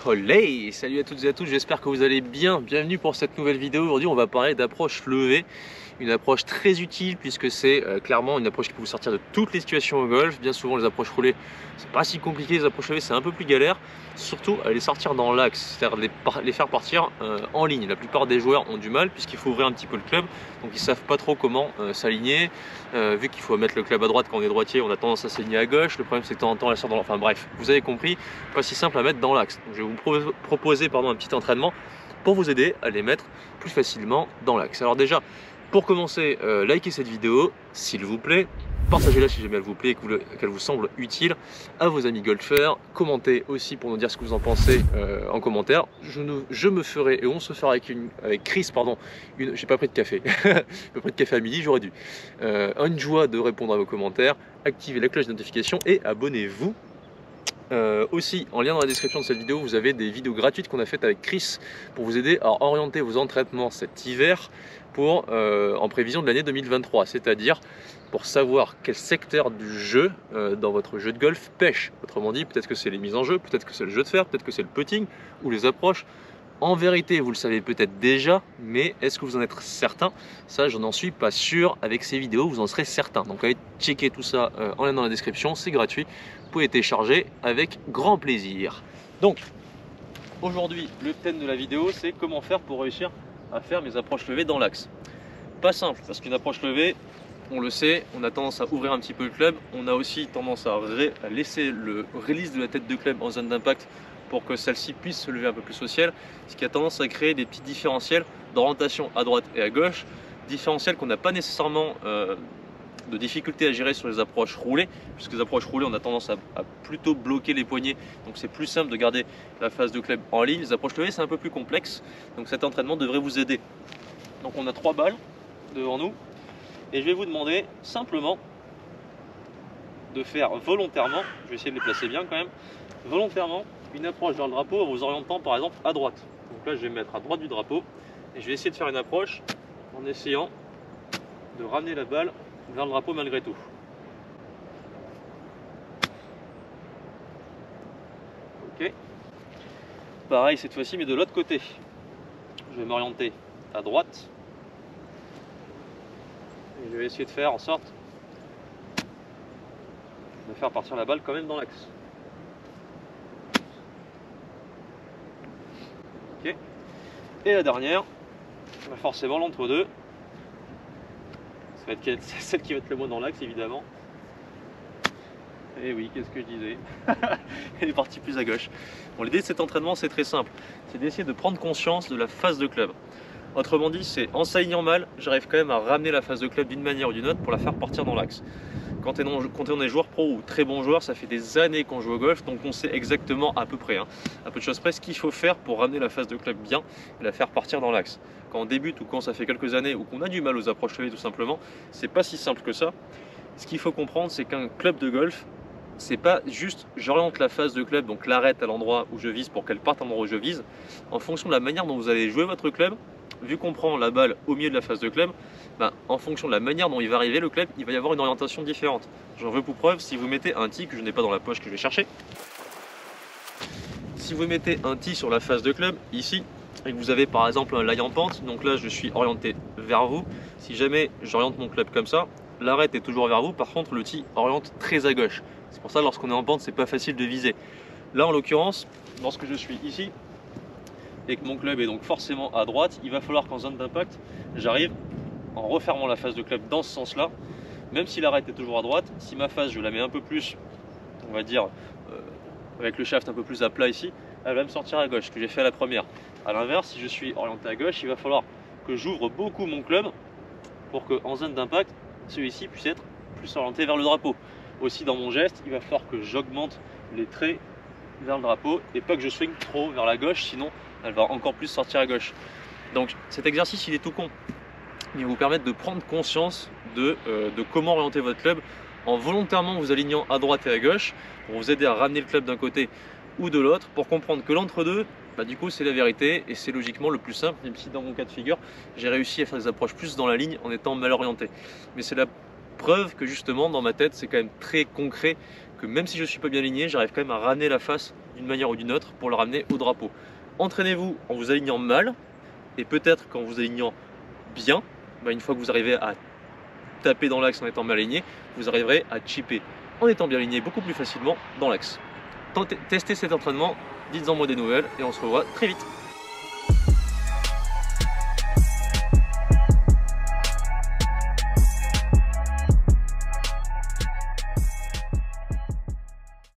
Olé, salut à toutes et à tous, j'espère que vous allez bien. Bienvenue pour cette nouvelle vidéo. Aujourd'hui on va parler d'approche levée. Une approche très utile puisque c'est clairement une approche qui peut vous sortir de toutes les situations au golf. Bien souvent les approches roulées c'est pas si compliqué, les approches levées c'est un peu plus galère. Surtout à les sortir dans l'axe, c'est-à-dire les faire partir en ligne. La plupart des joueurs ont du mal puisqu'il faut ouvrir un petit peu le club. Donc ils savent pas trop comment s'aligner. Vu qu'il faut mettre le club à droite quand on est droitier, on a tendance à s'aligner à gauche. Le problème c'est que de temps en temps elle sort dans enfin bref, vous avez compris, pas si simple à mettre dans l'axe. Donc je vais vous proposer un petit entraînement pour vous aider à les mettre plus facilement dans l'axe. Alors déjà, pour commencer, likez cette vidéo, s'il vous plaît. Partagez-la si jamais elle vous plaît et qu'elle vous semble utile à vos amis golfeurs. Commentez aussi pour nous dire ce que vous en pensez en commentaire. Je me ferai et on se fera avec Chris, pardon. J'ai pas pris de café. J'ai pas pris de café à midi, j'aurais dû. Une joie de répondre à vos commentaires. Activez la cloche de notification et abonnez-vous. Aussi, en lien dans la description de cette vidéo, vous avez des vidéos gratuites qu'on a faites avec Chris pour vous aider à orienter vos entraînements cet hiver en prévision de l'année 2023, c'est-à-dire pour savoir quel secteur du jeu dans votre jeu de golf pêche. Autrement dit, peut-être que c'est les mises en jeu, peut-être que c'est le jeu de fer, peut-être que c'est le putting ou les approches. En vérité, vous le savez peut-être déjà, mais est-ce que vous en êtes certain? Ça, je n'en suis pas sûr. Avec ces vidéos, vous en serez certain. Donc, allez checker tout ça en lien dans la description, c'est gratuit. Vous pouvez télécharger avec grand plaisir. Donc, aujourd'hui, le thème de la vidéo, c'est comment faire pour réussir à faire mes approches levées dans l'axe. Pas simple, parce qu'une approche levée, on le sait, on a tendance à ouvrir un petit peu le club. On a aussi tendance à laisser le release de la tête de club en zone d'impact pour que celle-ci puisse se lever un peu plus au ciel, ce qui a tendance à créer des petits différentiels d'orientation à droite et à gauche, différentiels qu'on n'a pas nécessairement de difficulté à gérer sur les approches roulées, puisque les approches roulées on a tendance à plutôt bloquer les poignets, donc c'est plus simple de garder la phase de club en ligne. Les approches levées c'est un peu plus complexe, donc cet entraînement devrait vous aider. Donc on a 3 balles devant nous, et je vais vous demander simplement de faire volontairement, je vais essayer de les placer bien quand même, volontairement une approche vers le drapeau en vous orientant par exemple à droite. Donc là je vais me mettre à droite du drapeau et je vais essayer de faire une approche en essayant de ramener la balle vers le drapeau malgré tout. Ok. Pareil cette fois-ci mais de l'autre côté. Je vais m'orienter à droite et je vais essayer de faire en sorte de faire partir la balle quand même dans l'axe. Ok. Et la dernière, forcément l'entre-deux, ça va être celle qui va être le moins dans l'axe évidemment. Et oui, qu'est-ce que je disais? Elle est partie plus à gauche. Bon, l'idée de cet entraînement c'est très simple, c'est d'essayer de prendre conscience de la phase de club. Autrement dit, c'est en s'alignant mal, j'arrive quand même à ramener la phase de club d'une manière ou d'une autre pour la faire partir dans l'axe. Quand on est joueur pro ou très bon joueur, ça fait des années qu'on joue au golf, donc on sait exactement à peu près, à peu de choses près, ce qu'il faut faire pour ramener la phase de club bien et la faire partir dans l'axe. Quand on débute ou quand ça fait quelques années ou qu'on a du mal aux approches levées tout simplement, c'est pas si simple que ça. Ce qu'il faut comprendre, c'est qu'un club de golf, c'est pas juste j'oriente la phase de club, donc l'arrête à l'endroit où je vise pour qu'elle parte à l'endroit où je vise. En fonction de la manière dont vous allez jouer votre club, vu qu'on prend la balle au milieu de la phase de club, en fonction de la manière dont il va arriver le club, il va y avoir une orientation différente. J'en veux pour preuve, si vous mettez un tee que je n'ai pas dans la poche que je vais chercher, si vous mettez un tee sur la phase de club, ici, et que vous avez par exemple un lie en pente, donc là je suis orienté vers vous, si jamais j'oriente mon club comme ça, l'arête est toujours vers vous, par contre le tee oriente très à gauche. C'est pour ça lorsqu'on est en pente, c'est pas facile de viser. Là en l'occurrence, lorsque je suis ici, et que mon club est donc forcément à droite, il va falloir qu'en zone d'impact, j'arrive en refermant la phase de club dans ce sens-là, même si l'arête est toujours à droite, si ma phase je la mets un peu plus, on va dire, avec le shaft un peu plus à plat ici, elle va me sortir à gauche, ce que j'ai fait à la première. A l'inverse, si je suis orienté à gauche, il va falloir que j'ouvre beaucoup mon club pour qu'en zone d'impact, celui-ci puisse être plus orienté vers le drapeau. Aussi dans mon geste, il va falloir que j'augmente les traits vers le drapeau et pas que je swing trop vers la gauche, sinon elle va encore plus sortir à gauche. Donc cet exercice il est tout con, il va vous permettre de prendre conscience de comment orienter votre club en volontairement vous alignant à droite et à gauche pour vous aider à ramener le club d'un côté ou de l'autre, pour comprendre que l'entre-deux, du coup c'est la vérité et c'est logiquement le plus simple, même si dans mon cas de figure j'ai réussi à faire des approches plus dans la ligne en étant mal orienté. Mais c'est la preuve que justement dans ma tête c'est quand même très concret, que même si je ne suis pas bien aligné, j'arrive quand même à ramener la face d'une manière ou d'une autre pour le ramener au drapeau. Entraînez-vous en vous alignant mal et peut-être qu'en vous alignant bien, une fois que vous arrivez à taper dans l'axe en étant mal aligné, vous arriverez à chipper en étant bien aligné beaucoup plus facilement dans l'axe. Testez cet entraînement, dites-en moi des nouvelles et on se revoit très vite.